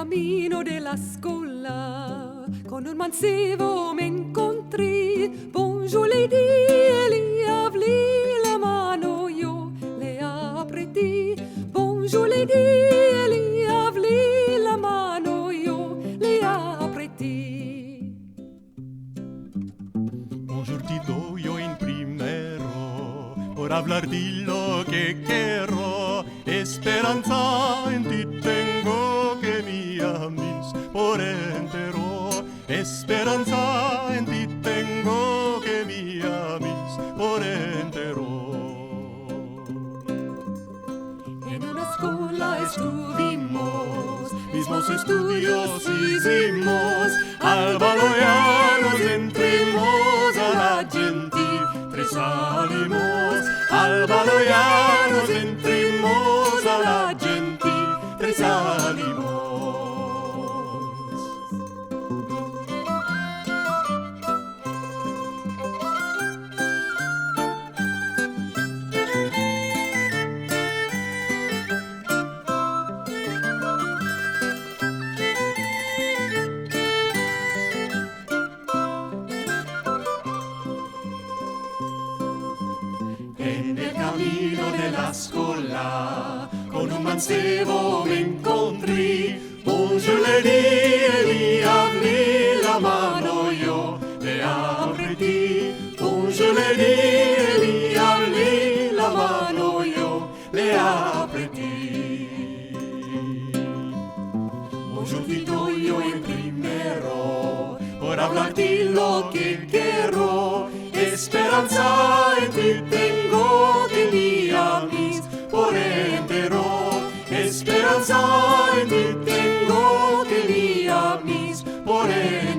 camino de la escuela, con un mancebo me encontré. Bonjour lady, le hablé la mano, yo le apreté. Bonjour lady, le hablé la mano, yo le apreté. Bonjour ti doy yo en primero, por hablar de lo que quiero. Esperanza en ti tengo que mi amis por entero. Esperanza en ti tengo que mi amis por entero. En una escuela estuvimos, Mismos estudios hicimos, al ya nos entremos, a la gentil tres salimos. Al ya nos entremos, a la gentil tres salimos. En el camino de la escuela, con un mancebo me encontré. Bonjour le di, le hablé la mano, yo le apreté. Bonjour le di, le hablé la mano, yo le apreté. Bonjour ti doy yo en primero, por hablar de lo que quiero. Esperanza en ti tengo que mi amis por entero. Esperanza en ti tengo que mi amis por entero.